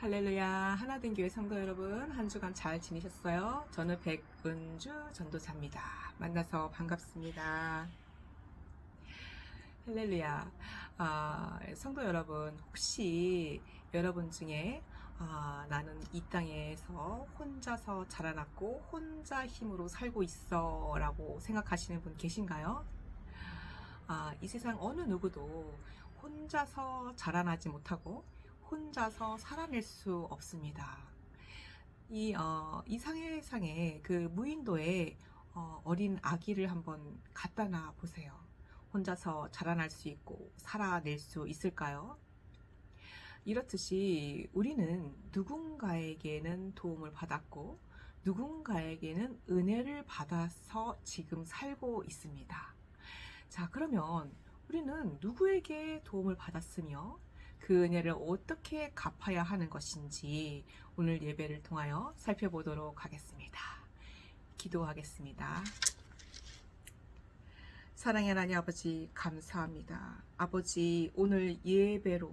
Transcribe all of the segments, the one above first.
할렐루야. 하나된 교회 성도 여러분, 한 주간 잘 지내셨어요? 저는 백은주 전도사입니다. 만나서 반갑습니다. 할렐루야. 성도 여러분, 혹시 여러분 중에 나는 이 땅에서 혼자서 자라났고 혼자 힘으로 살고 있어 라고 생각하시는 분 계신가요? 이 세상 어느 누구도 혼자서 자라나지 못하고 혼자서 살아낼 수 없습니다. 이 세상에 그 무인도에 어린 아기를 한번 갖다 놔 보세요. 혼자서 자라날 수 있고 살아낼 수 있을까요? 이렇듯이 우리는 누군가에게는 도움을 받았고 누군가에게는 은혜를 받아서 지금 살고 있습니다. 자, 그러면 우리는 누구에게 도움을 받았으며 그 은혜를 어떻게 갚아야 하는 것인지 오늘 예배를 통하여 살펴보도록 하겠습니다. 기도하겠습니다. 사랑의 하나님 아버지, 감사합니다. 아버지, 오늘 예배로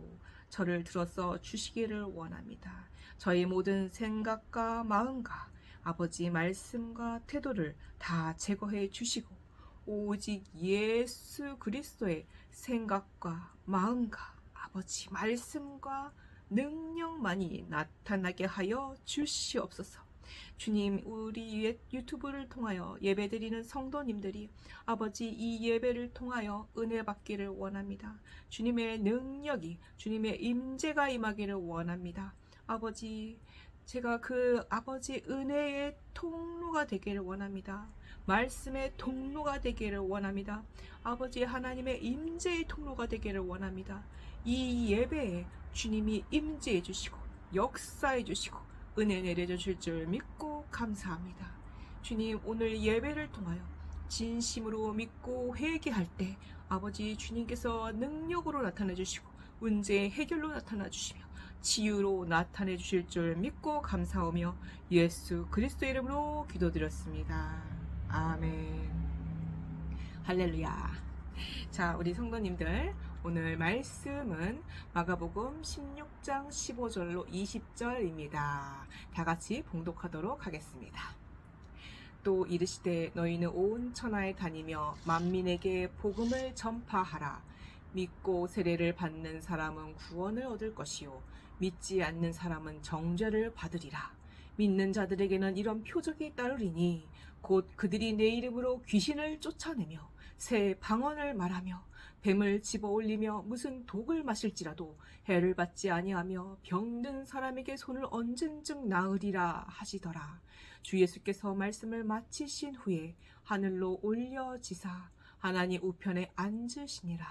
저를 들어서 주시기를 원합니다. 저희 모든 생각과 마음과 아버지 말씀과 태도를 다 제거해 주시고 오직 예수 그리스도의 생각과 마음과 아버지 말씀과 능력만이 나타나게 하여 주시옵소서. 주님, 우리 유튜브를 통하여 예배드리는 성도님들이 아버지 이 예배를 통하여 은혜 받기를 원합니다. 주님의 능력이, 주님의 임재가 임하기를 원합니다. 아버지, 제가 그 아버지 은혜의 통로가 되기를 원합니다. 말씀의 통로가 되기를 원합니다. 아버지 하나님의 임재의 통로가 되기를 원합니다. 이 예배에 주님이 임재해 주시고 역사해 주시고 은혜 내려주실 줄 믿고 감사합니다. 주님, 오늘 예배를 통하여 진심으로 믿고 회개할 때 아버지 주님께서 능력으로 나타내 주시고 문제의 해결로 나타나 주시며 치유로 나타내 주실 줄 믿고 감사하며 예수 그리스도의 이름으로 기도드렸습니다. 아멘. 할렐루야. 자, 우리 성도님들, 오늘 말씀은 마가복음 16장 15절로 20절입니다. 다 같이 봉독하도록 하겠습니다. 또 이르시되 너희는 온 천하에 다니며 만민에게 복음을 전파하라. 믿고 세례를 받는 사람은 구원을 얻을 것이요 믿지 않는 사람은 정죄를 받으리라. 믿는 자들에게는 이런 표적이 따르리니 곧 그들이 내 이름으로 귀신을 쫓아내며 새 방언을 말하며 뱀을 집어올리며 무슨 독을 마실지라도 해를 받지 아니하며 병든 사람에게 손을 얹은 즉 나으리라 하시더라. 주 예수께서 말씀을 마치신 후에 하늘로 올려지사 하나님 우편에 앉으시니라.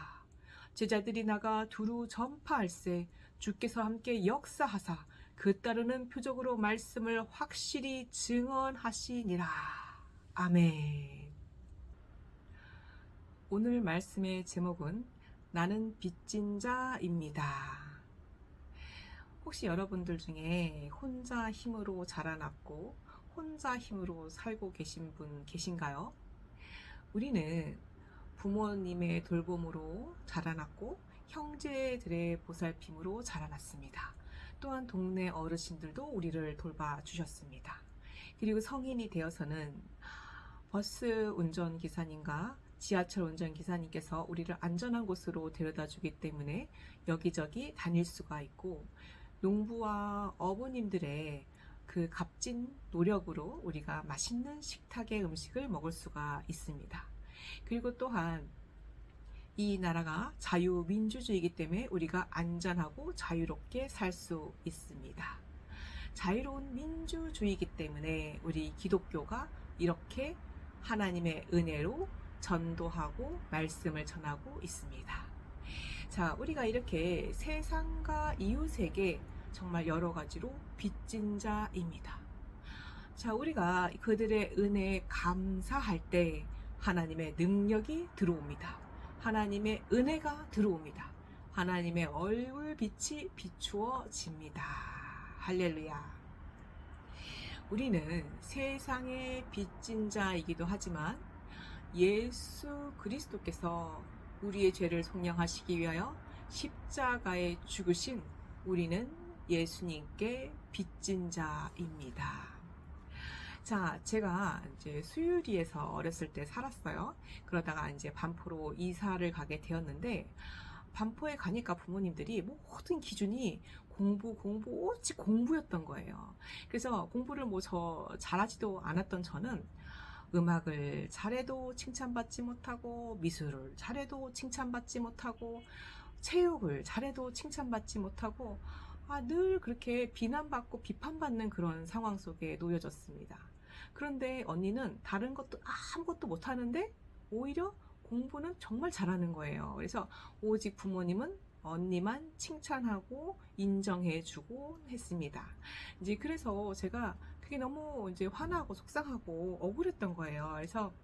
제자들이 나가 두루 전파할세 주께서 함께 역사하사 그 따르는 표적으로 말씀을 확실히 증언하시니라. 아멘. 오늘 말씀의 제목은 나는 빚진 자입니다. 혹시 여러분들 중에 혼자 힘으로 자라났고 혼자 힘으로 살고 계신 분 계신가요? 우리는 부모님의 돌봄으로 자라났고 형제들의 보살핌으로 자라났습니다. 또한 동네 어르신들도 우리를 돌봐주셨습니다. 그리고 성인이 되어서는 버스 운전기사님과 지하철 운전기사님께서 우리를 안전한 곳으로 데려다 주기 때문에 여기저기 다닐 수가 있고 농부와 어부님들의 그 값진 노력으로 우리가 맛있는 식탁의 음식을 먹을 수가 있습니다. 그리고 또한 이 나라가 자유민주주의이기 때문에 우리가 안전하고 자유롭게 살 수 있습니다. 자유로운 민주주의이기 때문에 우리 기독교가 이렇게 하나님의 은혜로 전도하고 말씀을 전하고 있습니다. 자, 우리가 이렇게 세상과 이웃에게 정말 여러 가지로 빚진 자입니다. 자, 우리가 그들의 은혜에 감사할 때 하나님의 능력이 들어옵니다. 하나님의 은혜가 들어옵니다. 하나님의 얼굴빛이 비추어집니다. 할렐루야. 우리는 세상의 빚진 자이기도 하지만 예수 그리스도께서 우리의 죄를 속량하시기 위하여 십자가에 죽으신 우리는 예수님께 빚진 자입니다. 자, 제가 이제 수유리에서 어렸을 때 살았어요. 그러다가 이제 반포로 이사를 가게 되었는데, 반포에 가니까 부모님들이 모든 기준이 공부, 오직 공부였던 거예요. 그래서 공부를 잘하지도 않았던 저는 음악을 잘해도 칭찬받지 못하고, 미술을 잘해도 칭찬받지 못하고, 체육을 잘해도 칭찬받지 못하고, 늘 그렇게 비난받고 비판받는 그런 상황 속에 놓여졌습니다. 그런데 언니는 다른 것도 아무것도 못하는데 오히려 공부는 정말 잘하는 거예요. 그래서 오직 부모님은 언니만 칭찬하고 인정해주고 했습니다. 이제 그래서 제가 그게 너무 이제 화나고 속상하고 억울했던 거예요. 그래서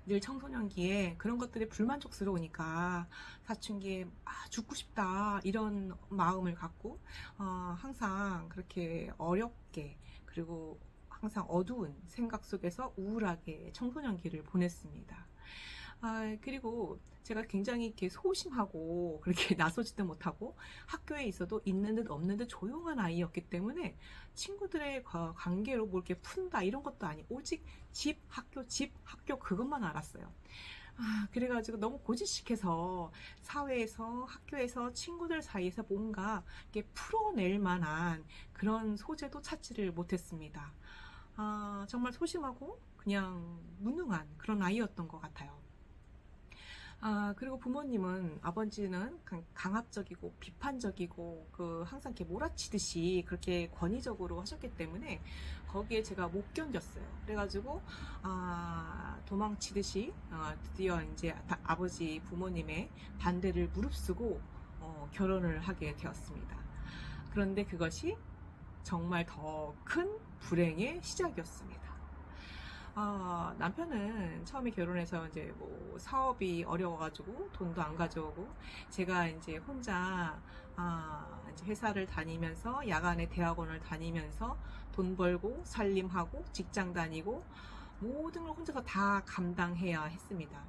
늘 청소년기에 그런 것들이 불만족스러우니까 사춘기에 죽고 싶다 이런 마음을 갖고 항상 그렇게 어렵게, 그리고 항상 어두운 생각 속에서 우울하게 청소년기를 보냈습니다. 그리고 제가 굉장히 이렇게 소심하고 그렇게 나서지도 못하고 학교에 있어도 있는 듯 없는 듯 조용한 아이였기 때문에 친구들의 관계로 뭐 이렇게 푼다 이런 것도 아니고 오직 집, 학교 그것만 알았어요. 그래가지고 너무 고지식해서 사회에서, 학교에서, 친구들 사이에서 뭔가 이렇게 풀어낼 만한 그런 소재도 찾지를 못했습니다. 정말 소심하고 그냥 무능한 그런 아이였던 것 같아요. 그리고 부모님은, 아버지는 강압적이고 비판적이고 항상 이렇게 몰아치듯이 그렇게 권위적으로 하셨기 때문에 거기에 제가 못 견뎠어요. 그래가지고 도망치듯이 드디어 이제 아버지 부모님의 반대를 무릅쓰고 결혼을 하게 되었습니다. 그런데 그것이 정말 더 큰 불행의 시작이었습니다. 남편은 처음에 결혼해서 이제 사업이 어려워가지고 돈도 안 가져오고, 제가 이제 혼자 이제 회사를 다니면서 야간에 대학원을 다니면서 돈 벌고 살림하고 직장 다니고 모든 걸 혼자서 다 감당해야 했습니다.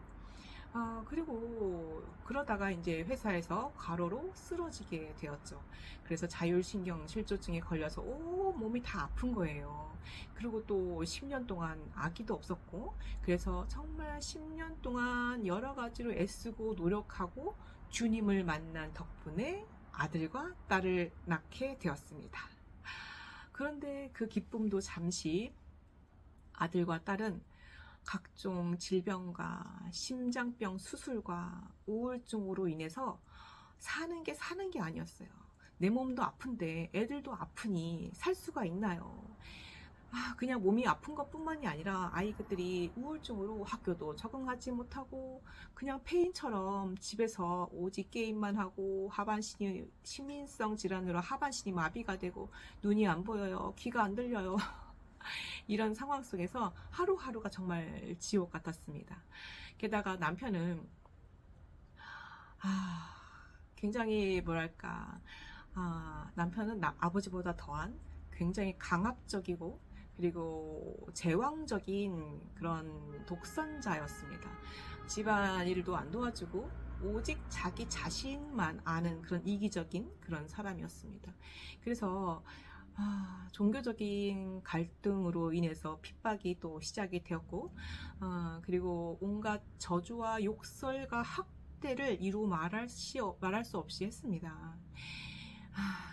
그리고 그러다가 이제 회사에서 과로로 쓰러지게 되었죠. 그래서 자율신경 실조증에 걸려서 몸이 다 아픈 거예요. 그리고 또 10년 동안 아기도 없었고, 그래서 정말 10년 동안 여러 가지로 애쓰고 노력하고 주님을 만난 덕분에 아들과 딸을 낳게 되었습니다. 그런데 그 기쁨도 잠시, 아들과 딸은 각종 질병과 심장병 수술과 우울증으로 인해서 사는 게 아니었어요. 내 몸도 아픈데 애들도 아프니 살 수가 있나요? 그냥 몸이 아픈 것뿐만이 아니라 아이들이 우울증으로 학교도 적응하지 못하고 그냥 폐인처럼 집에서 오직 게임만 하고 하반신이 시민성 질환으로 하반신이 마비가 되고 눈이 안 보여요. 귀가 안 들려요. 이런 상황 속에서 하루하루가 정말 지옥 같았습니다. 게다가 남편은 굉장히 뭐랄까, 남편은 아버지보다 더한 굉장히 강압적이고 그리고 제왕적인 그런 독선자였습니다. 집안일도 안 도와주고 오직 자기 자신만 아는 그런 이기적인 그런 사람이었습니다. 그래서 종교적인 갈등으로 인해서 핍박이 또 시작이 되었고, 그리고 온갖 저주와 욕설과 학대를 이루 말할 수 없이 했습니다.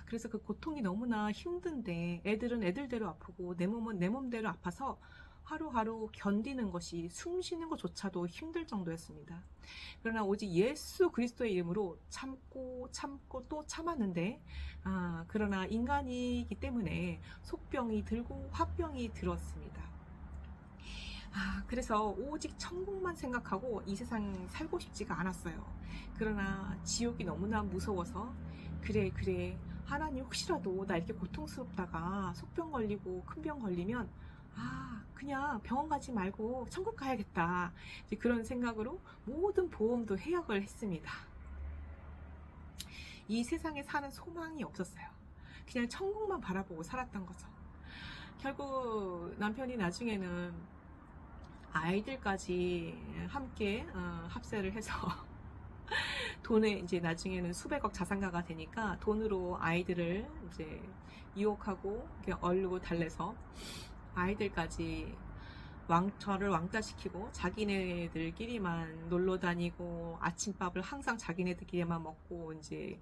그래서 그 고통이 너무나 힘든데 애들은 애들대로 아프고 내 몸은 내 몸대로 아파서 하루하루 견디는 것이, 숨 쉬는 것조차도 힘들 정도였습니다. 그러나 오직 예수 그리스도의 이름으로 참고 또 참았는데, 그러나 인간이기 때문에 속병이 들고 화병이 들었습니다. 그래서 오직 천국만 생각하고 이 세상 살고 싶지가 않았어요. 그러나 지옥이 너무나 무서워서 그래 하나님, 혹시라도 나 이렇게 고통스럽다가 속병 걸리고 큰 병 걸리면 그냥 병원 가지 말고 천국 가야겠다, 이제 그런 생각으로 모든 보험도 해약을 했습니다. 이 세상에 사는 소망이 없었어요. 그냥 천국만 바라보고 살았던 거죠. 결국 남편이 나중에는 아이들까지 함께 합세를 해서 돈에 이제 나중에는 수백억 자산가가 되니까 돈으로 아이들을 이제 유혹하고 이렇게 얼르고 달래서 아이들까지 저를 왕따시키고 자기네들끼리만 놀러 다니고 아침밥을 항상 자기네들끼리만 먹고 이제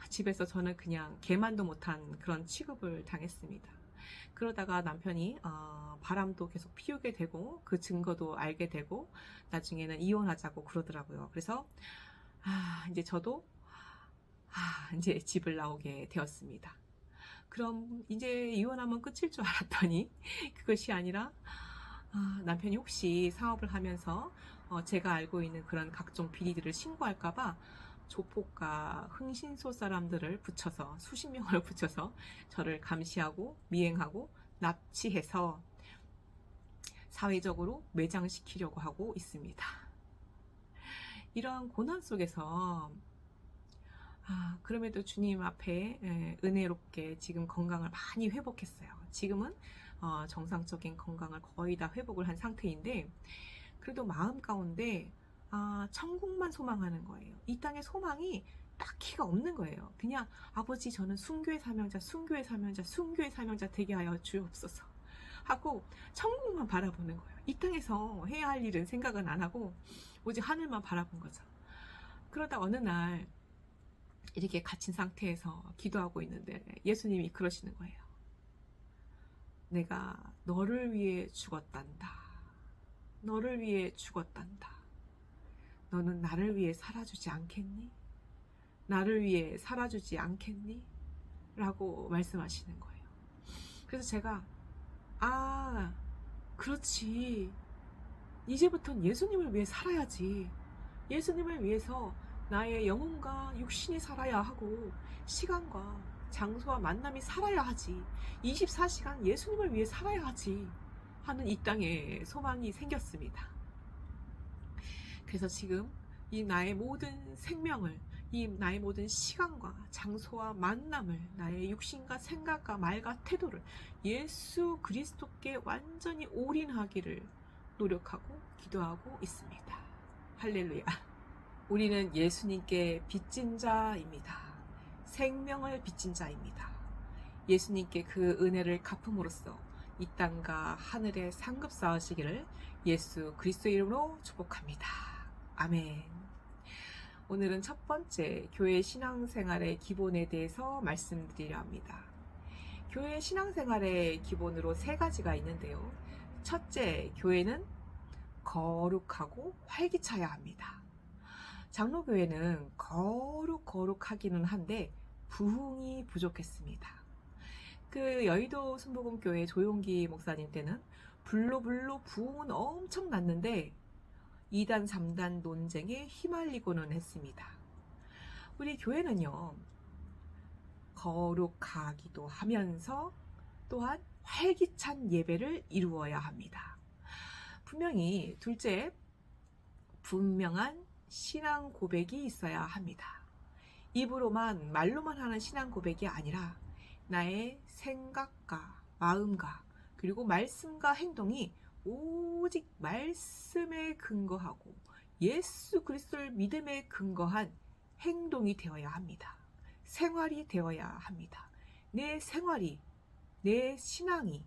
집에서 저는 그냥 개만도 못한 그런 취급을 당했습니다. 그러다가 남편이 바람도 계속 피우게 되고 그 증거도 알게 되고 나중에는 이혼하자고 그러더라고요. 그래서 이제 저도 이제 집을 나오게 되었습니다. 그럼 이제 이혼하면 끝일 줄 알았더니 그것이 아니라 남편이 혹시 사업을 하면서 제가 알고 있는 그런 각종 비리들을 신고할까봐 조폭과 흥신소 사람들을 붙여서 수십 명을 붙여서 저를 감시하고 미행하고 납치해서 사회적으로 매장시키려고 하고 있습니다. 이러한 고난 속에서 그럼에도 주님 앞에 은혜롭게 지금 건강을 많이 회복했어요. 지금은 정상적인 건강을 거의 다 회복을 한 상태인데 그래도 마음 가운데 천국만 소망하는 거예요. 이 땅에 소망이 딱히가 없는 거예요. 그냥 아버지 저는 순교의 사명자, 순교의 사명자, 순교의 사명자 되게 하여 주옵소서 하고 천국만 바라보는 거예요. 이 땅에서 해야 할 일은 생각은 안 하고 오직 하늘만 바라본 거죠. 그러다 어느 날 이렇게 갇힌 상태에서 기도하고 있는데 예수님이 그러시는 거예요. 내가 너를 위해 죽었단다. 너를 위해 죽었단다. 너는 나를 위해 살아주지 않겠니? 나를 위해 살아주지 않겠니? 라고 말씀하시는 거예요. 그래서 제가 그렇지. 이제부터는 예수님을 위해 살아야지. 예수님을 위해서 나의 영혼과 육신이 살아야 하고 시간과 장소와 만남이 살아야 하지. 24시간 예수님을 위해 살아야 하지 하는 이 땅에 소망이 생겼습니다. 그래서 지금 이 나의 모든 생명을, 이 나의 모든 시간과 장소와 만남을, 나의 육신과 생각과 말과 태도를 예수 그리스도께 완전히 올인하기를 노력하고 기도하고 있습니다. 할렐루야. 우리는 예수님께 빚진 자입니다. 생명을 빚진 자입니다. 예수님께 그 은혜를 갚음으로써 이 땅과 하늘에 상급 쌓으시기를 예수 그리스도 이름으로 축복합니다. 아멘. 오늘은 첫 번째 교회 신앙생활의 기본에 대해서 말씀드리려 합니다. 교회 신앙생활의 기본으로 3가지가 있는데요. 첫째, 교회는 거룩하고 활기차야 합니다. 장로교회는 거룩하기는 한데 부흥이 부족했습니다. 그 여의도 순복음교회 조용기 목사님 때는 불로 부흥은 엄청 났는데 2단 3단 논쟁에 휘말리고는 했습니다. 우리 교회는요, 거룩하기도 하면서 또한 활기찬 예배를 이루어야 합니다. 분명히 둘째, 분명한 신앙 고백이 있어야 합니다. 입으로만 말로만 하는 신앙 고백이 아니라 나의 생각과 마음과 그리고 말씀과 행동이 오직 말씀에 근거하고 예수 그리스도를 믿음에 근거한 행동이 되어야 합니다. 생활이 되어야 합니다. 내 생활이, 내 신앙이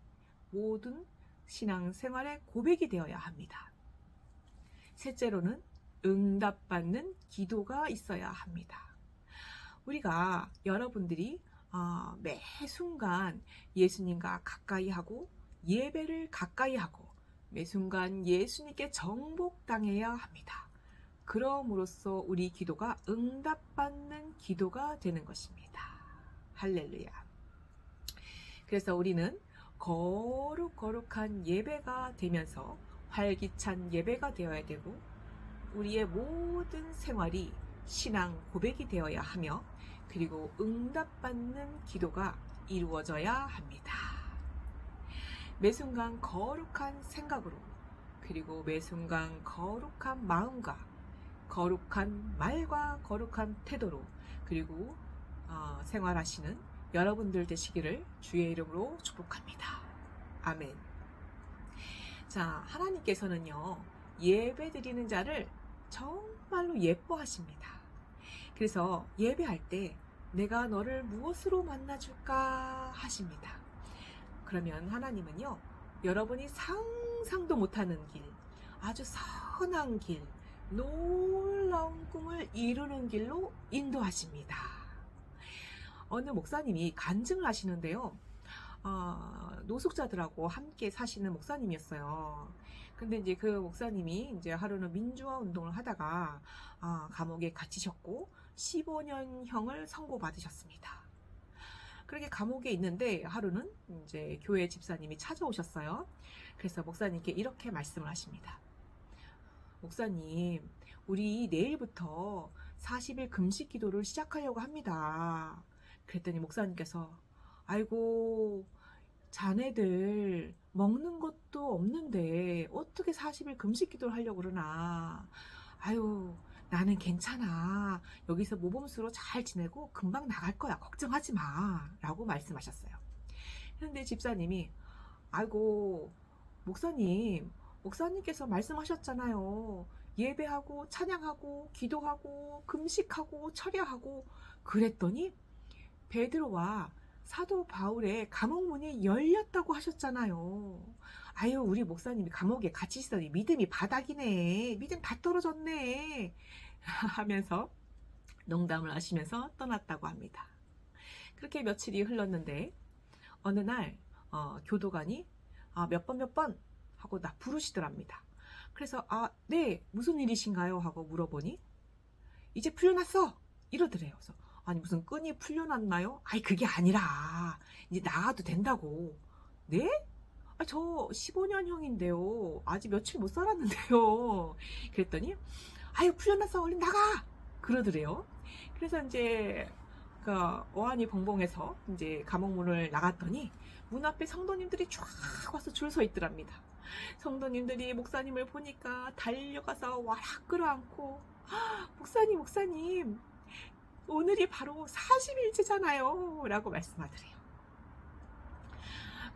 모든 신앙생활의 고백이 되어야 합니다. 셋째로는 응답받는 기도가 있어야 합니다. 우리가 여러분들이 매 순간 예수님과 가까이 하고 예배를 가까이 하고 매 순간 예수님께 정복당해야 합니다. 그럼으로써 우리 기도가 응답받는 기도가 되는 것입니다. 할렐루야. 그래서 우리는 거룩한 예배가 되면서 활기찬 예배가 되어야 되고 우리의 모든 생활이 신앙 고백이 되어야 하며 그리고 응답받는 기도가 이루어져야 합니다. 매 순간 거룩한 생각으로 그리고 매 순간 거룩한 마음과 거룩한 말과 거룩한 태도로 그리고 생활하시는 여러분들 되시기를 주의 이름으로 축복합니다. 아멘. 자, 하나님께서는요, 예배 드리는 자를 정말로 예뻐하십니다. 그래서 예배할 때 내가 너를 무엇으로 만나줄까 하십니다. 그러면 하나님은요, 여러분이 상상도 못하는 길, 아주 선한 길, 놀라운 꿈을 이루는 길로 인도하십니다. 어느 목사님이 간증을 하시는데요. 노숙자들하고 함께 사시는 목사님이었어요. 근데 이제 그 목사님이 이제 하루는 민주화 운동을 하다가 감옥에 갇히셨고 15년형을 선고받으셨습니다. 그렇게 감옥에 있는데 하루는 이제 교회 집사님이 찾아오셨어요. 그래서 목사님께 이렇게 말씀을 하십니다. 목사님, 우리 내일부터 40일 금식 기도를 시작하려고 합니다. 그랬더니 목사님께서 아이고, 자네들 먹는 것도 없는데 어떻게 40일 금식 기도를 하려고 그러나. 아유, 나는 괜찮아. 여기서 모범수로 잘 지내고 금방 나갈 거야. 걱정하지 마. 라고 말씀하셨어요. 그런데 집사님이 아이고, 목사님께서 말씀하셨잖아요. 예배하고 찬양하고 기도하고 금식하고 철야하고. 그랬더니 베드로와 사도 바울의 감옥 문이 열렸다고 하셨잖아요. 아유, 우리 목사님이 감옥에 갇히 있으니 믿음이 바닥이네. 믿음 다 떨어졌네. 하면서 농담을 하시면서 떠났다고 합니다. 그렇게 며칠이 흘렀는데 어느 날 교도관이 몇 번 하고 나 부르시더랍니다. 그래서 네, 무슨 일이신가요? 하고 물어보니 이제 풀려났어 이러더래요. 그래서 아니, 무슨 끈이 풀려났나요? 아니, 그게 아니라 이제 나가도 된다고. 네? 저 15년형인데요. 아직 며칠 못 살았는데요. 그랬더니 아유, 풀려났어, 얼른 나가 그러더래요. 그래서 이제 어안이 벙벙해서 이제 감옥 문을 나갔더니 문 앞에 성도님들이 쫙 와서 줄 서 있더랍니다. 성도님들이 목사님을 보니까 달려가서 와락 끌어안고 목사님 오늘이 바로 40일째잖아요 라고 말씀하더래요.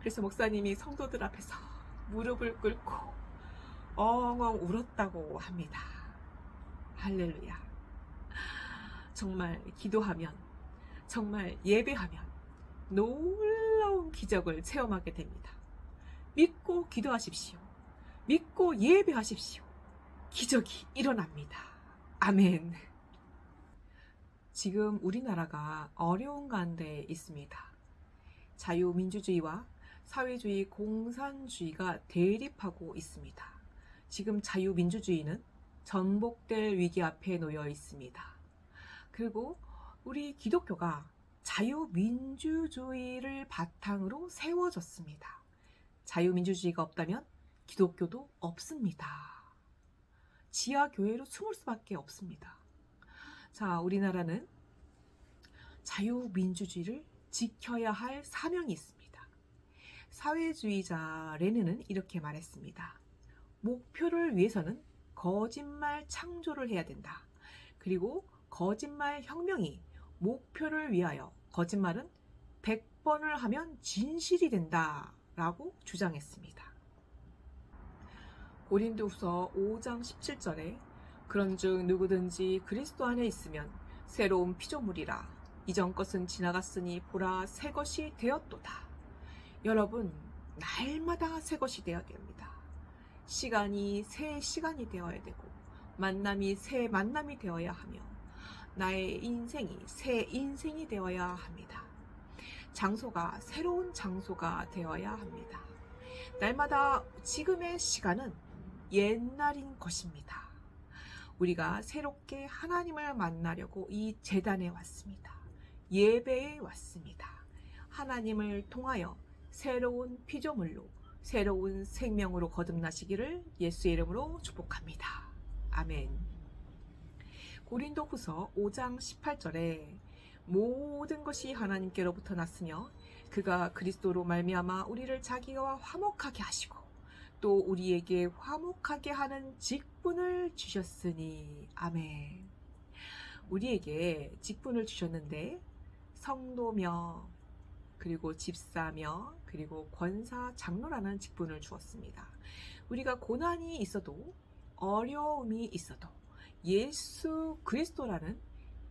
그래서 목사님이 성도들 앞에서 무릎을 꿇고 엉엉 울었다고 합니다. 할렐루야. 정말 기도하면, 정말 예배하면 놀라운 기적을 체험하게 됩니다. 믿고 기도하십시오. 믿고 예배하십시오. 기적이 일어납니다. 아멘. 지금 우리나라가 어려운 가운데 있습니다. 자유민주주의와 사회주의 공산주의가 대립하고 있습니다. 지금 자유민주주의는 전복될 위기 앞에 놓여 있습니다. 그리고 우리 기독교가 자유민주주의를 바탕으로 세워졌습니다. 자유민주주의가 없다면 기독교도 없습니다. 지하교회로 숨을 수밖에 없습니다. 자, 우리나라는 자유민주주의를 지켜야 할 사명이 있습니다. 사회주의자 레닌은 이렇게 말했습니다. 목표를 위해서는 거짓말 창조를 해야 된다. 그리고 거짓말 혁명이 목표를 위하여 거짓말은 100번을 하면 진실이 된다 라고 주장했습니다. 고린도후서 5장 17절에 그런즉 누구든지 그리스도 안에 있으면 새로운 피조물이라 이전 것은 지나갔으니 보라 새 것이 되었도다. 여러분, 날마다 새 것이 되어야 됩니다. 시간이 새 시간이 되어야 되고 만남이 새 만남이 되어야 하며 나의 인생이 새 인생이 되어야 합니다. 장소가 새로운 장소가 되어야 합니다. 날마다 지금의 시간은 옛날인 것입니다. 우리가 새롭게 하나님을 만나려고 이 제단에 왔습니다. 예배에 왔습니다. 하나님을 통하여 새로운 피조물로 새로운 생명으로 거듭나시기를 예수의 이름으로 축복합니다. 아멘. 고린도후서 5장 18절에 모든 것이 하나님께로부터 났으며 그가 그리스도로 말미암아 우리를 자기와 화목하게 하시고 또 우리에게 화목하게 하는 직분을 주셨으니. 아멘. 우리에게 직분을 주셨는데 성도며 그리고 집사며 그리고 권사 장로라는 직분을 주었습니다. 우리가 고난이 있어도 어려움이 있어도 예수 그리스도라는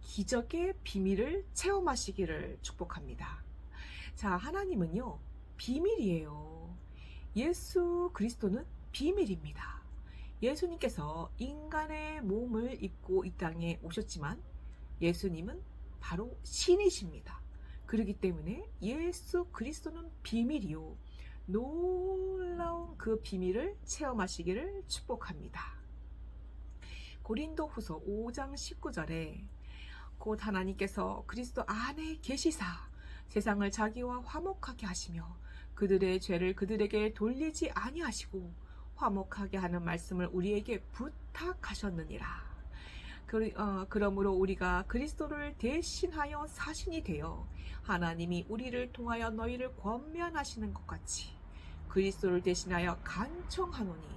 기적의 비밀을 체험하시기를 축복합니다. 자, 하나님은요, 비밀이에요. 예수 그리스도는 비밀입니다. 예수님께서 인간의 몸을 입고 이 땅에 오셨지만 예수님은 바로 신이십니다. 그렇기 때문에 예수 그리스도는 비밀이요. 놀라운 그 비밀을 체험하시기를 축복합니다. 고린도 후서 5장 19절에 곧 하나님께서 그리스도 안에 계시사 세상을 자기와 화목하게 하시며 그들의 죄를 그들에게 돌리지 아니하시고 화목하게 하는 말씀을 우리에게 부탁하셨느니라. 그러므로 우리가 그리스도를 대신하여 사신이 되어 하나님이 우리를 통하여 너희를 권면하시는 것 같이 그리스도를 대신하여 간청하노니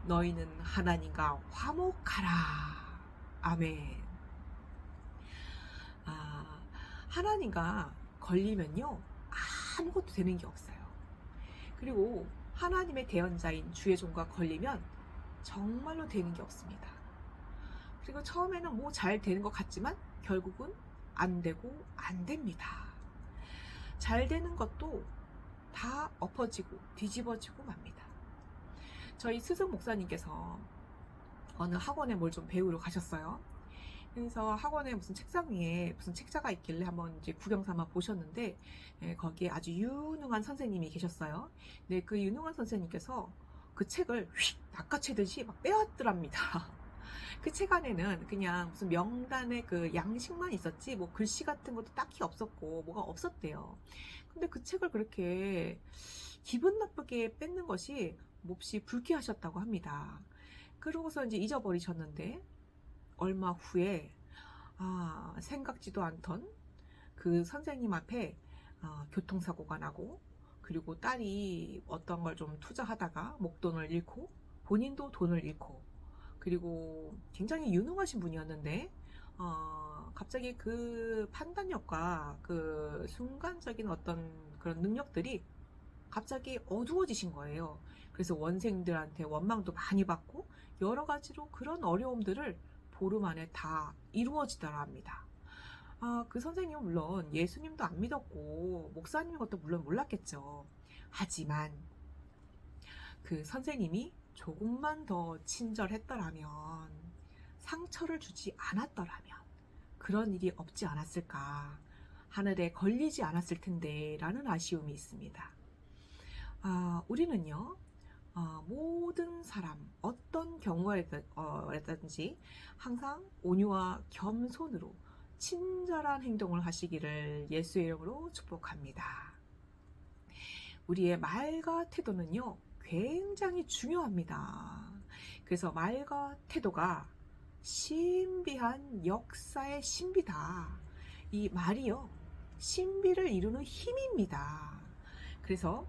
너희는 하나님과 화목하라. 아멘. 하나님과 걸리면요, 아무것도 되는 게 없어요. 그리고 하나님의 대언자인 주의 종과 걸리면 정말로 되는 게 없습니다. 그리고 처음에는 뭐 잘 되는 것 같지만 결국은 안 되고 안 됩니다. 잘 되는 것도 다 엎어지고 뒤집어지고 맙니다. 저희 스승 목사님께서 어느 학원에 뭘 좀 배우러 가셨어요. 그래서 학원에 무슨 책상 위에 무슨 책자가 있길래 한번 이제 구경 삼아 보셨는데, 거기에 아주 유능한 선생님이 계셨어요. 네, 그 유능한 선생님께서 그 책을 휙 낚아채듯이 막 빼앗더랍니다. 그 책 안에는 그냥 무슨 명단의 그 양식만 있었지 뭐 글씨 같은 것도 딱히 없었고 뭐가 없었대요. 근데 그 책을 그렇게 기분 나쁘게 뺏는 것이 몹시 불쾌하셨다고 합니다. 그러고서 이제 잊어버리셨는데 얼마 후에 생각지도 않던 그 선생님 앞에 교통사고가 나고, 그리고 딸이 어떤 걸 좀 투자하다가 목돈을 잃고 본인도 돈을 잃고, 그리고 굉장히 유능하신 분이었는데 갑자기 그 판단력과 그 순간적인 어떤 그런 능력들이 갑자기 어두워지신 거예요. 그래서 원생들한테 원망도 많이 받고 여러 가지로 그런 어려움들을 보름 안에 다 이루어지더라 합니다. 그 선생님은 물론 예수님도 안 믿었고 목사님인 것도 물론 몰랐겠죠. 하지만 그 선생님이 조금만 더 친절했더라면, 상처를 주지 않았더라면 그런 일이 없지 않았을까, 하늘에 걸리지 않았을 텐데 라는 아쉬움이 있습니다. 우리는요, 모든 사람 어떤 경우에든지 항상 온유와 겸손으로 친절한 행동을 하시기를 예수의 이름으로 축복합니다. 우리의 말과 태도는요, 굉장히 중요합니다. 그래서 말과 태도가 신비한 역사의 신비다. 이 말이요, 신비를 이루는 힘입니다. 그래서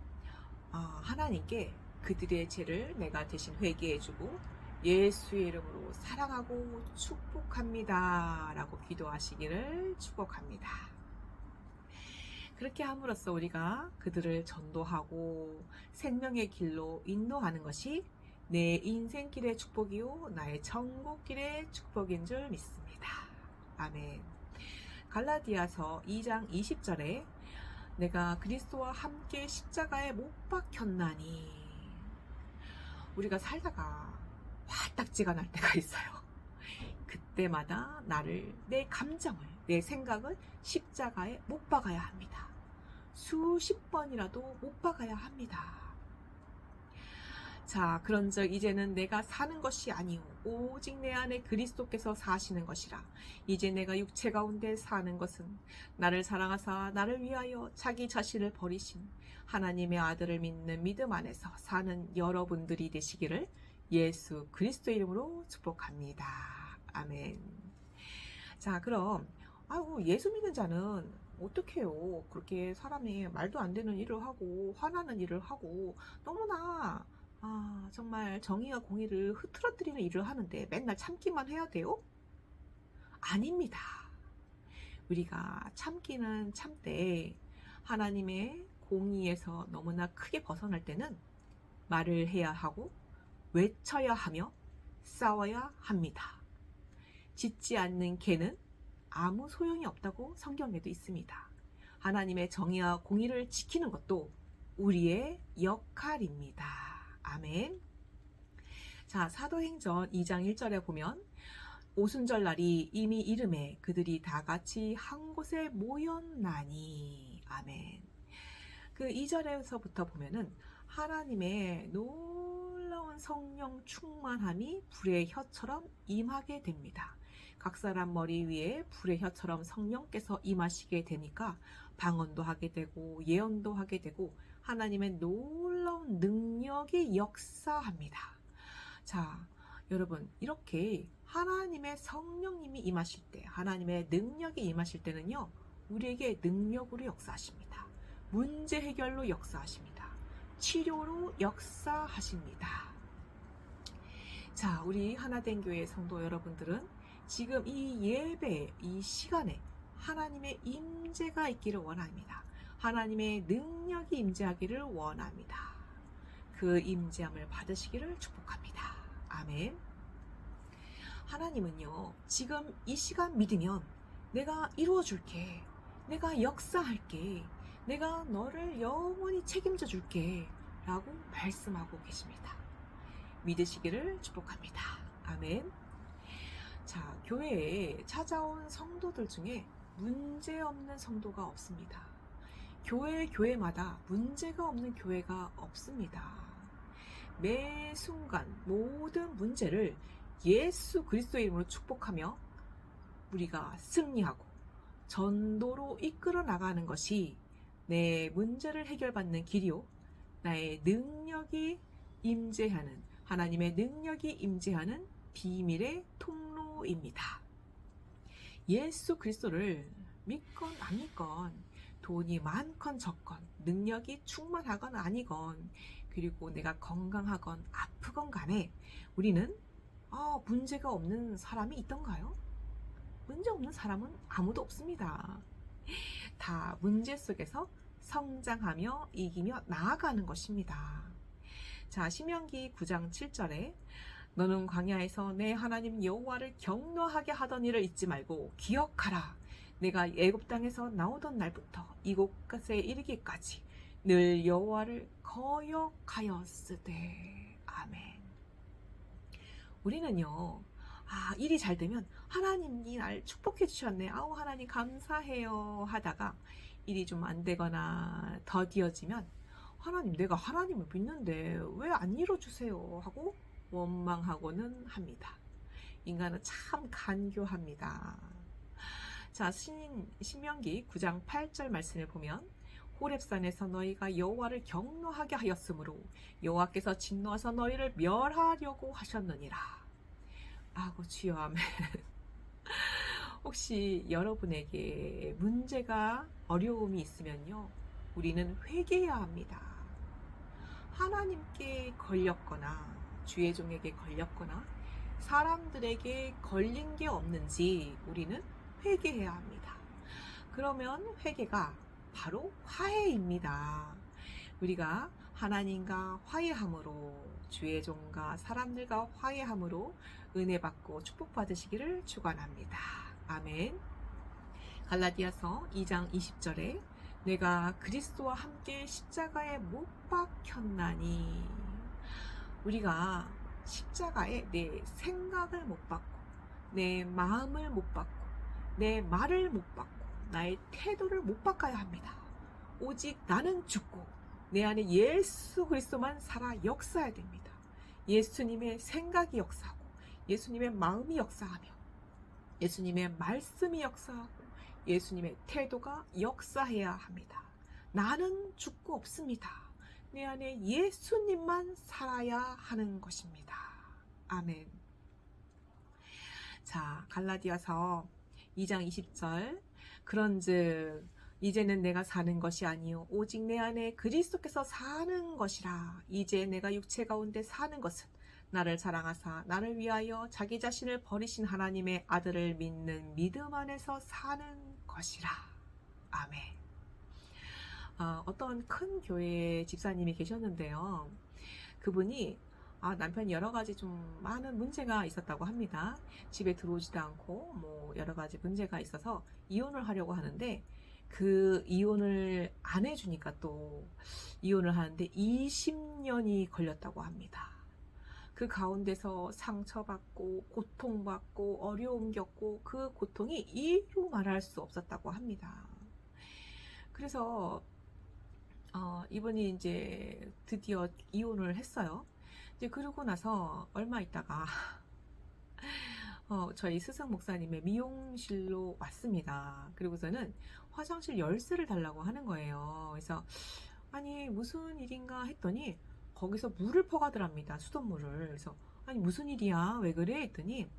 하나님께 그들의 죄를 내가 대신 회개해주고 예수의 이름으로 사랑하고 축복합니다 라고 기도하시기를 축복합니다. 그렇게 함으로써 우리가 그들을 전도하고 생명의 길로 인도하는 것이 내 인생길의 축복이요 나의 천국길의 축복인 줄 믿습니다. 아멘. 갈라디아서 2장 20절에 내가 그리스도와 함께 십자가에 못 박혔나니, 우리가 살다가 화딱지가 날 때가 있어요. 그때마다 내 감정을, 내 생각을 십자가에 못 박아야 합니다. 수십 번이라도 못 박아야 합니다. 자, 그런즉 이제는 내가 사는 것이 아니오 오직 내 안에 그리스도께서 사시는 것이라. 이제 내가 육체 가운데 사는 것은 나를 사랑하사 나를 위하여 자기 자신을 버리신 하나님의 아들을 믿는 믿음 안에서 사는 여러분들이 되시기를 예수 그리스도의 이름으로 축복합니다. 아멘. 자, 그럼 예수 믿는 자는 어떻게 해요? 그렇게 사람이 말도 안 되는 일을 하고 화나는 일을 하고 너무나 정말 정의와 공의를 흐트러뜨리는 일을 하는데 맨날 참기만 해야 돼요? 아닙니다. 우리가 참기는 참되 하나님의 공의에서 너무나 크게 벗어날 때는 말을 해야 하고 외쳐야 하며 싸워야 합니다. 짖지 않는 개는 아무 소용이 없다고 성경에도 있습니다. 하나님의 정의와 공의를 지키는 것도 우리의 역할입니다. 아멘. 자, 사도행전 2장 1절에 보면 오순절 날이 이미 이름에 그들이 다 같이 한 곳에 모였나니. 아멘. 그 2절에서부터 보면은 하나님의 놀라운 성령 충만함이 불의 혀처럼 임하게 됩니다. 각 사람 머리 위에 불의 혀처럼 성령께서 임하시게 되니까 방언도 하게 되고 예언도 하게 되고 하나님의 놀라운 능력이 역사합니다. 자, 여러분, 이렇게 하나님의 성령님이 임하실 때, 하나님의 능력이 임하실 때는요, 우리에게 능력으로 역사하십니다. 문제 해결로 역사하십니다. 치료로 역사하십니다. 자, 우리 하나된 교회 성도 여러분들은 지금 이 예배, 이 시간에 하나님의 임재가 있기를 원합니다. 하나님의 능력이 임재하기를 원합니다. 그 임재함을 받으시기를 축복합니다. 아멘. 하나님은요, 지금 이 시간 믿으면 내가 이루어줄게, 내가 역사할게, 내가 너를 영원히 책임져 줄게 라고 말씀하고 계십니다. 믿으시기를 축복합니다. 아멘. 자, 교회에 찾아온 성도들 중에 문제없는 성도가 없습니다. 교회마다 문제가 없는 교회가 없습니다. 매 순간 모든 문제를 예수 그리스도의 이름으로 축복하며 우리가 승리하고 전도로 이끌어 나가는 것이 내 문제를 해결받는 길이요, 나의 능력이 임재하는, 하나님의 능력이 임재하는 비밀의 통로입니다. 예수 그리스도를 믿건 안 믿건, 돈이 많건 적건, 능력이 충만하건 아니건, 그리고 내가 건강하건 아프건 간에 우리는 문제가 없는 사람이 있던가요? 문제 없는 사람은 아무도 없습니다. 다 문제 속에서 성장하며 이기며 나아가는 것입니다. 자, 신명기 9장 7절에 너는 광야에서 내 하나님 여호와를 경노하게 하던 일을 잊지 말고 기억하라. 내가 애굽 땅에서 나오던 날부터 이곳에 이르기까지 늘 여호와를 거역하였으되. 아멘. 우리는요, 일이 잘 되면 하나님이 날 축복해 주셨네, 아우 하나님 감사해요 하다가 일이 좀 안 되거나 더디어지면 하나님, 내가 하나님을 믿는데 왜 안 이뤄주세요 하고 원망하고는 합니다. 인간은 참 간교합니다. 자, 신명기 9장 8절 말씀을 보면 호렙산에서 너희가 여호와를 경노하게 하였으므로 여호와께서 진노하사 너희를 멸하려고 하셨느니라. 아고 주여. 아멘. 혹시 여러분에게 문제가 어려움이 있으면요, 우리는 회개해야 합니다. 하나님께 걸렸거나 주의 종에게 걸렸거나 사람들에게 걸린 게 없는지 우리는 회개해야 합니다. 그러면 회개가 바로 화해입니다. 우리가 하나님과 화해함으로, 주의 종과 사람들과 화해함으로 은혜 받고 축복 받으시기를 축원합니다. 아멘. 갈라디아서 2장 20절에 내가 그리스도와 함께 십자가에 못 박혔나니. 우리가 십자가에 내 생각을 못 박고, 내 마음을 못 박고, 내 말을 못 박고, 나의 태도를 못 바꿔야 합니다. 오직 나는 죽고 내 안에 예수 그리스도만 살아 역사해야 됩니다. 예수님의 생각이 역사하고, 예수님의 마음이 역사하며, 예수님의 말씀이 역사하고, 예수님의 태도가 역사해야 합니다. 나는 죽고 없습니다. 내 안에 예수님만 살아야 하는 것입니다. 아멘. 자, 갈라디아서 2장 20절 그런즉 이제는 내가 사는 것이 아니요 오직 내 안에 그리스도께서 사는 것이라. 이제 내가 육체 가운데 사는 것은 나를 사랑하사 나를 위하여 자기 자신을 버리신 하나님의 아들을 믿는 믿음 안에서 사는 것이라. 아멘. 어떤 큰 교회 집사님이 계셨는데요, 그분이 남편이 여러 가지 좀 많은 문제가 있었다고 합니다. 집에 들어오지도 않고 뭐 여러 가지 문제가 있어서 이혼을 하려고 하는데 그 이혼을 안 해주니까 또 이혼을 하는데 20년이 걸렸다고 합니다. 그 가운데서 상처받고 고통받고 어려움 겪고 그 고통이 이루 말할 수 없었다고 합니다. 그래서 이분이 이제 드디어 이혼을 했어요. 이제 그러고 나서 얼마 있다가 저희 스승 목사님의 미용실로 왔습니다. 그리고서는 화장실 열쇠를 달라고 하는 거예요. 그래서 아니 무슨 일인가 했더니 거기서 물을 퍼가더랍니다. 수돗물을. 그래서 아니 무슨 일이야? 왜 그래? 했더니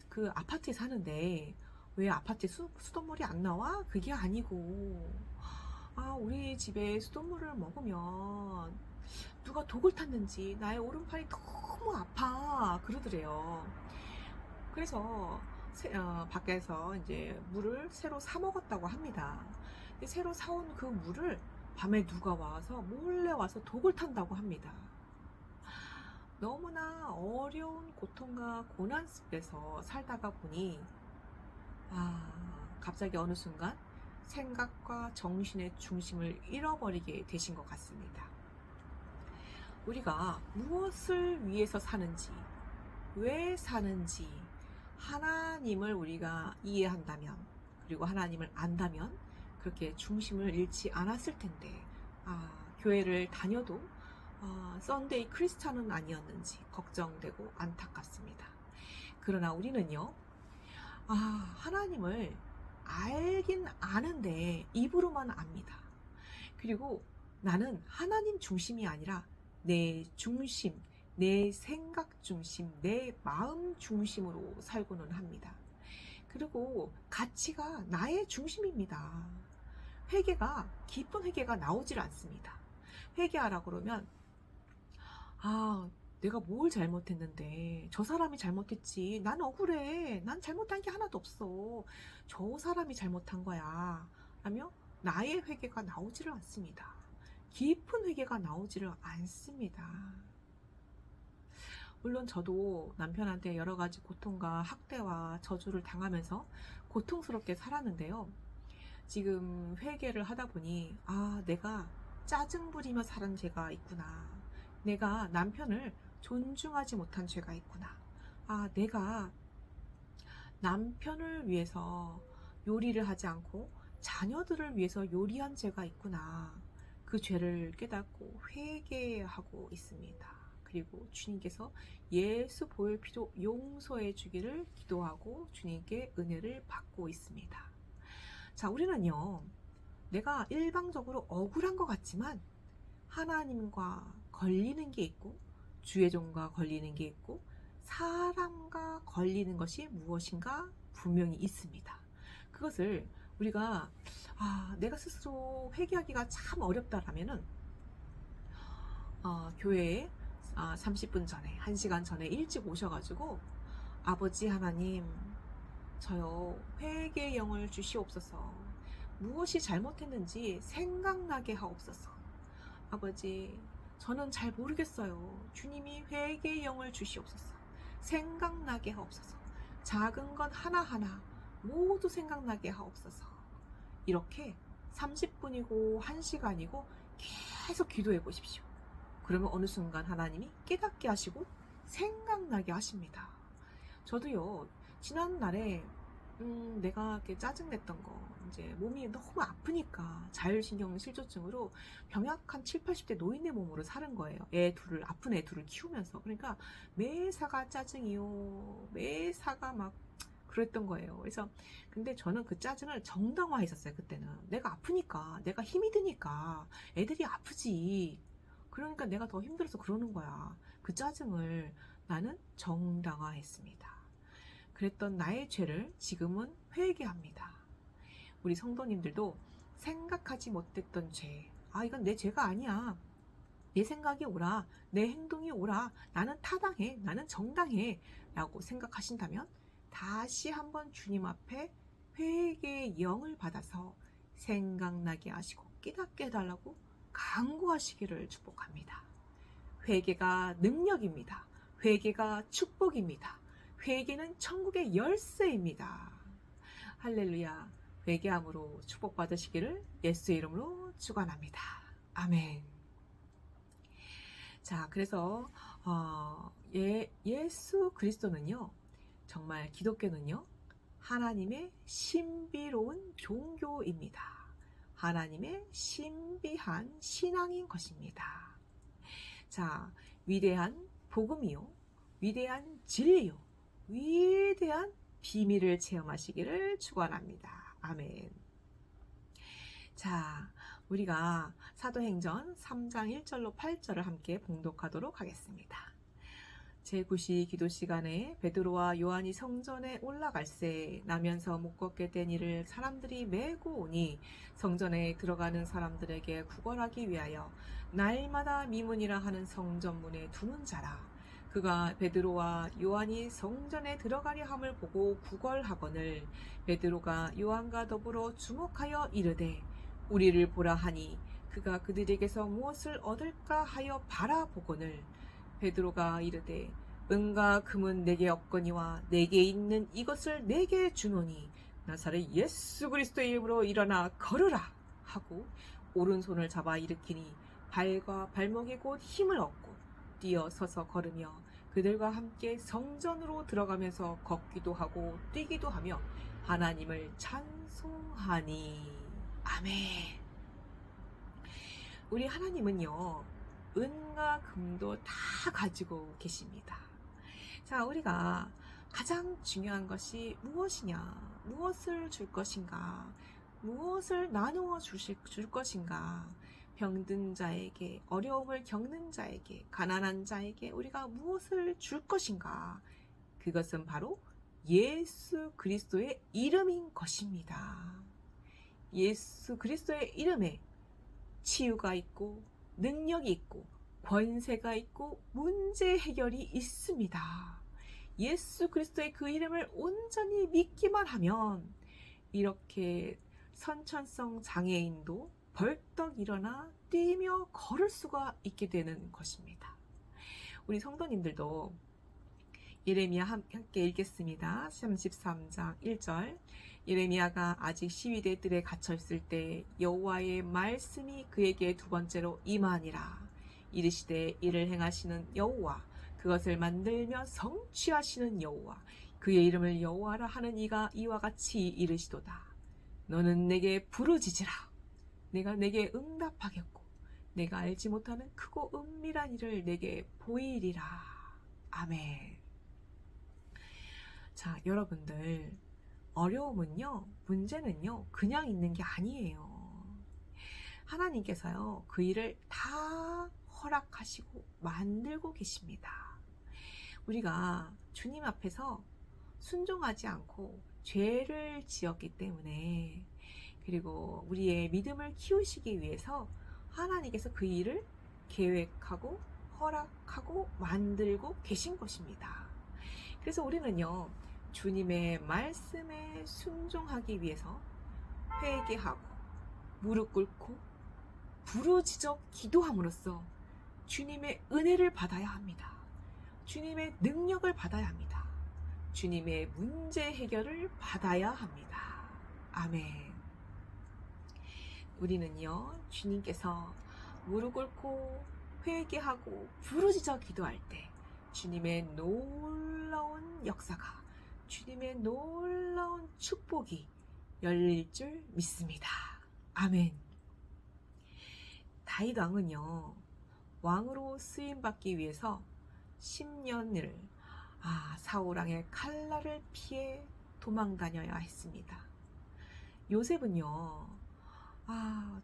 그 아파트에 사는데 왜 아파트에 수돗물이 안 나와? 그게 아니고 우리 집에 수돗물을 먹으면 누가 독을 탔는지 나의 오른팔이 너무 아파 그러더래요. 그래서 밖에서 이제 물을 새로 사 먹었다고 합니다. 새로 사온 그 물을 밤에 누가 와서 몰래 와서 독을 탄다고 합니다. 너무나 어려운 고통과 고난 속에서 살다가 보니 갑자기 어느 순간 생각과 정신의 중심을 잃어버리게 되신 것 같습니다. 우리가 무엇을 위해서 사는지, 왜 사는지 하나님을 우리가 이해한다면, 그리고 하나님을 안다면 그렇게 중심을 잃지 않았을 텐데 교회를 다녀도 썬데이 크리스찬은 아니었는지 걱정되고 안타깝습니다. 그러나 우리는요, 하나님을 알긴 아는데 입으로만 압니다. 그리고 나는 하나님 중심이 아니라 내 중심, 내 생각 중심, 내 마음 중심으로 살고는 합니다. 그리고 가치가 나의 중심입니다. 깊은 회개가 나오질 않습니다. 회개하라고 그러면 내가 뭘 잘못했는데 저 사람이 잘못했지, 난 억울해, 난 잘못한 게 하나도 없어, 저 사람이 잘못한 거야 라며 나의 회개가 나오지를 않습니다. 깊은 회개가 나오지를 않습니다. 물론 저도 남편한테 여러 가지 고통과 학대와 저주를 당하면서 고통스럽게 살았는데요. 지금 회개를 하다 보니 내가 짜증 부리며 살은 죄가 있구나. 내가 남편을 존중하지 못한 죄가 있구나. 내가 남편을 위해서 요리를 하지 않고 자녀들을 위해서 요리한 죄가 있구나. 그 죄를 깨닫고 회개하고 있습니다. 그리고 주님께서 예수 보혈 피로 용서해 주기를 기도하고 주님께 은혜를 받고 있습니다. 자, 우리는요, 내가 일방적으로 억울한 것 같지만 하나님과 걸리는 게 있고 주의 종과 걸리는 게 있고 사람과 걸리는 것이 무엇인가 분명히 있습니다. 그것을 우리가 내가 스스로 회개하기가 참 어렵다라면은 교회에 30분 전에, 1시간 전에 일찍 오셔가지고 아버지 하나님, 저요 회개의 영을 주시옵소서. 무엇이 잘못했는지 생각나게 하옵소서. 아버지, 저는 잘 모르겠어요. 주님이 회개의 영을 주시옵소서. 생각나게 하옵소서. 작은 것 하나하나 모두 생각나게 하옵소서. 이렇게 30분이고 1시간이고 계속 기도해 보십시오. 그러면 어느 순간 하나님이 깨닫게 하시고 생각나게 하십니다. 저도요, 지난날에 내가 이렇게 짜증냈던 거, 이제 몸이 너무 아프니까 자율신경 실조증으로 병약한 7, 80대 노인의 몸으로 사는 거예요. 아픈 애 둘을 키우면서. 그러니까 매사가 짜증이요, 매사가 막 그랬던 거예요. 그래서 근데 저는 그 짜증을 정당화했었어요. 그때는 내가 아프니까, 내가 힘이 드니까 애들이 아프지, 그러니까 내가 더 힘들어서 그러는 거야. 그 짜증을 나는 정당화했습니다. 그랬던 나의 죄를 지금은 회개합니다. 우리 성도님들도 생각하지 못했던 죄, 이건 내 죄가 아니야, 내 생각이 옳아, 내 행동이 옳아, 나는 타당해, 나는 정당해 라고 생각하신다면 다시 한번 주님 앞에 회개의 영을 받아서 생각나게 하시고 깨닫게 해달라고 간구하시기를 축복합니다. 회개가 능력입니다. 회개가 축복입니다. 회개는 천국의 열쇠입니다. 할렐루야. 회개함으로 축복받으시기를 예수의 이름으로 축원합니다. 아멘. 자, 그래서 예수 그리스도는요, 정말 기독교는요, 하나님의 신비로운 종교입니다. 하나님의 신비한 신앙인 것입니다. 자, 위대한 복음이요, 위대한 진리요, 위대한 비밀을 체험하시기를 축원합니다. 아멘. 자, 우리가 사도행전 3장 1절로 8절을 함께 봉독하도록 하겠습니다. 제9시 기도 시간에 베드로와 요한이 성전에 올라갈새 나면서 못 걷게 된 이를 사람들이 메고 오니 성전에 들어가는 사람들에게 구걸하기 위하여 날마다 미문이라 하는 성전문에 두는 자라. 그가 베드로와 요한이 성전에 들어가려 함을 보고 구걸하거늘 베드로가 요한과 더불어 주목하여 이르되 우리를 보라 하니 그가 그들에게서 무엇을 얻을까 하여 바라보거늘 베드로가 이르되 은과 금은 내게 없거니와 내게 있는 이것을 내게 주노니 나사렛 예수 그리스도의 이름으로 일어나 걸으라 하고 오른손을 잡아 일으키니 발과 발목에 곧 힘을 얻고 뛰어 서서 걸으며 그들과 함께 성전으로 들어가면서 걷기도 하고 뛰기도 하며 하나님을 찬송하니. 아멘. 우리 하나님은요, 은과 금도 다 가지고 계십니다. 자, 우리가 가장 중요한 것이 무엇이냐, 무엇을 줄 것인가, 무엇을 나누어 줄 것인가, 병든 자에게, 어려움을 겪는 자에게, 가난한 자에게 우리가 무엇을 줄 것인가, 그것은 바로 예수 그리스도의 이름인 것입니다. 예수 그리스도의 이름에 치유가 있고 능력이 있고 권세가 있고 문제 해결이 있습니다. 예수 그리스도의 그 이름을 온전히 믿기만 하면 이렇게 선천성 장애인도 벌떡 일어나 뛰며 걸을 수가 있게 되는 것입니다. 우리 성도님들도 예레미야 함께 읽겠습니다. 33장 1절. 예레미야가 아직 시위대 뜰에 갇혀있을 때 여호와의 말씀이 그에게 두 번째로 임하니라. 이르시되 이를 행하시는 여호와, 그것을 만들며 성취하시는 여호와, 그의 이름을 여호와라 하는 이가 이와 같이 이르시도다. 너는 내게 부르짖으라. 내가 내게 응답하겠고 내가 알지 못하는 크고 은밀한 일을 내게 보이리라. 아멘. 자, 여러분들, 어려움은요, 문제는요, 그냥 있는 게 아니에요. 하나님께서요, 그 일을 다 허락하시고 만들고 계십니다. 우리가 주님 앞에서 순종하지 않고 죄를 지었기 때문에, 그리고 우리의 믿음을 키우시기 위해서 하나님께서 그 일을 계획하고 허락하고 만들고 계신 것입니다. 그래서 우리는요, 주님의 말씀에 순종하기 위해서 회개하고 무릎 꿇고 부르짖어 기도함으로써 주님의 은혜를 받아야 합니다. 주님의 능력을 받아야 합니다. 주님의 문제 해결을 받아야 합니다. 아멘. 우리는요, 주님께서 무릎 꿇고 회개하고 부르짖어 기도할 때 주님의 놀라운 역사가, 주님의 놀라운 축복이 열릴 줄 믿습니다. 아멘. 다윗 왕은요, 왕으로 쓰임받기 위해서 10년을 사울 왕의 칼날을 피해 도망 다녀야 했습니다. 요셉은요,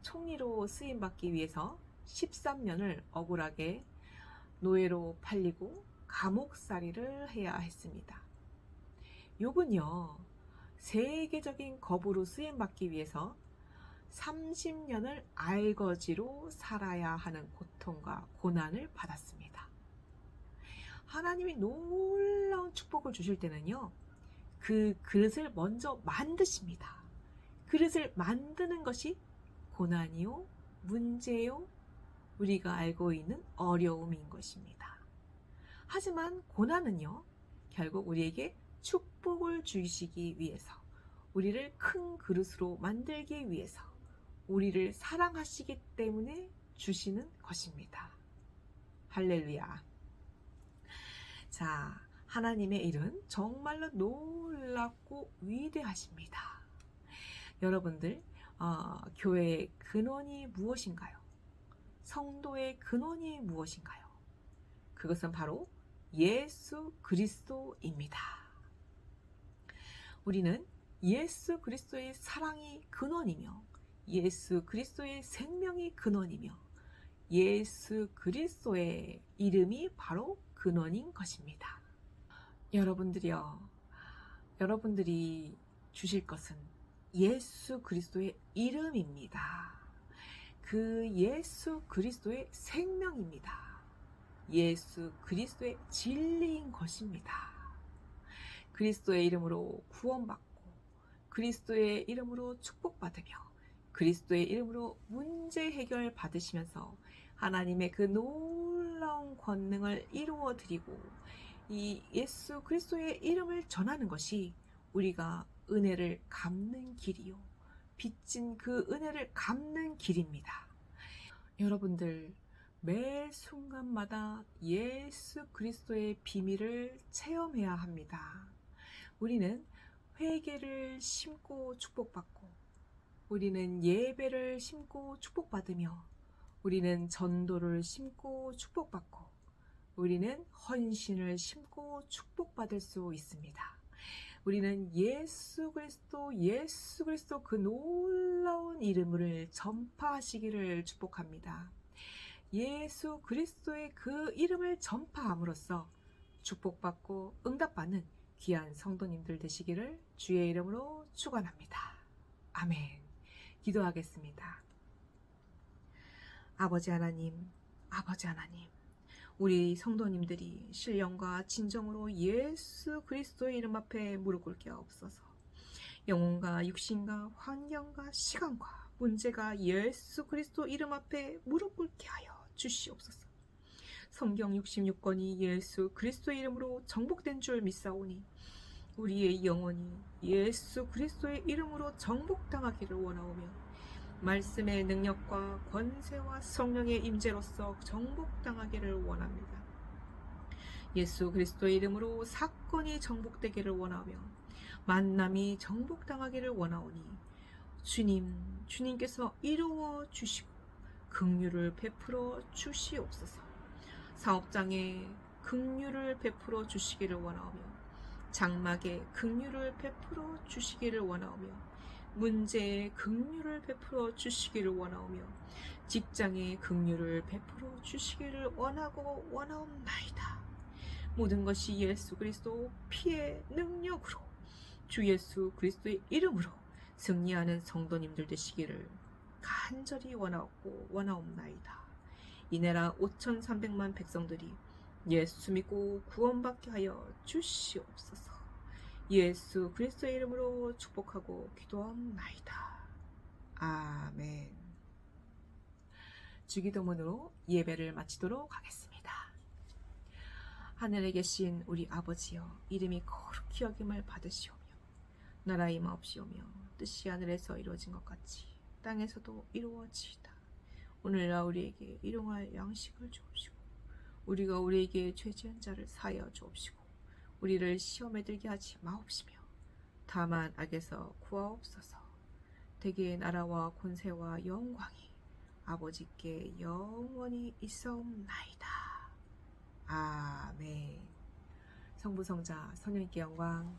총리로 쓰임받기 위해서 13년을 억울하게 노예로 팔리고 감옥살이를 해야 했습니다. 욥은요, 세계적인 거부로 쓰임받기 위해서 30년을 알거지로 살아야 하는 고통과 고난을 받았습니다. 하나님이 놀라운 축복을 주실 때는요, 그 그릇을 먼저 만드십니다. 그릇을 만드는 것이 고난이요, 문제요, 우리가 알고 있는 어려움인 것입니다. 하지만 고난은요, 결국 우리에게 축복을 주시기 위해서, 우리를 큰 그릇으로 만들기 위해서, 우리를 사랑하시기 때문에 주시는 것입니다. 할렐루야. 자, 하나님의 일은 정말로 놀랍고 위대하십니다. 여러분들, 교회의 근원이 무엇인가요? 성도의 근원이 무엇인가요? 그것은 바로 예수 그리스도입니다. 우리는 예수 그리스도의 사랑이 근원이며, 예수 그리스도의 생명이 근원이며, 예수 그리스도의 이름이 바로 근원인 것입니다. 여러분들이 주실 것은 예수 그리스도의 이름입니다. 그 예수 그리스도의 생명입니다. 예수 그리스도의 진리인 것입니다. 그리스도의 이름으로 구원받고, 그리스도의 이름으로 축복받으며, 그리스도의 이름으로 문제 해결 받으시면서 하나님의 그 놀라운 권능을 이루어 드리고, 이 예수 그리스도의 이름을 전하는 것이 우리가 은혜를 갚는 길이요, 빚진 그 은혜를 갚는 길입니다. 여러분들, 매 순간마다 예수 그리스도의 비밀을 체험해야 합니다. 우리는 회개를 심고 축복받고, 우리는 예배를 심고 축복받으며, 우리는 전도를 심고 축복받고, 우리는 헌신을 심고 축복받을 수 있습니다. 우리는 예수 그리스도 그 놀라운 이름을 전파하시기를 축복합니다. 예수 그리스도의 그 이름을 전파함으로써 축복받고 응답받는 귀한 성도님들 되시기를 주의 이름으로 축원합니다. 아멘. 기도하겠습니다. 아버지 하나님, 우리 성도님들이 신령과 진정으로 예수 그리스도의 이름 앞에 무릎 꿇게 하옵소서. 영혼과 육신과 환경과 시간과 문제가 예수 그리스도 이름 앞에 무릎 꿇게 하여 주시옵소서. 성경 66권이 예수 그리스도의 이름으로 정복된 줄 믿사오니 우리의 영혼이 예수 그리스도의 이름으로 정복당하기를 원하오며, 말씀의 능력과 권세와 성령의 임재로서 정복당하기를 원합니다. 예수 그리스도의 이름으로 사건이 정복되기를 원하며 만남이 정복당하기를 원하오니 주님께서 이루어 주시고 긍휼을 베풀어 주시옵소서. 사업장에 긍휼을 베풀어 주시기를 원하오며, 장막에 긍휼을 베풀어 주시기를 원하오며, 문제에 긍휼을 베풀어 주시기를 원하오며, 직장에 긍휼을 베풀어 주시기를 원하옵나이다. 모든 것이 예수 그리스도 피의 능력으로, 주 예수 그리스도의 이름으로 승리하는 성도님들 되시기를 간절히 원하옵나이다. 이 나라 5,300만 백성들이 예수 믿고 구원받게 하여 주시옵소서. 예수 그리스도의 이름으로 축복하고 기도하옵나이다. 아멘. 주기도문으로 예배를 마치도록 하겠습니다. 하늘에 계신 우리 아버지여, 이름이 거룩히 여김을 받으시오며, 나라의 마옵시오며, 뜻이 하늘에서 이루어진 것 같이 땅에서도 이루어지이다. 오늘날 우리에게 일용할 양식을 주옵시고, 우리가 우리에게 죄지은 자를 사하여 주옵시고, 우리를 시험에 들게 하지 마옵시며, 다만 악에서 구하옵소서. 대개의 나라와 권세와 영광이 아버지께 영원히 있사옵나이다. 아멘. 성부 성자 성령님께 영광.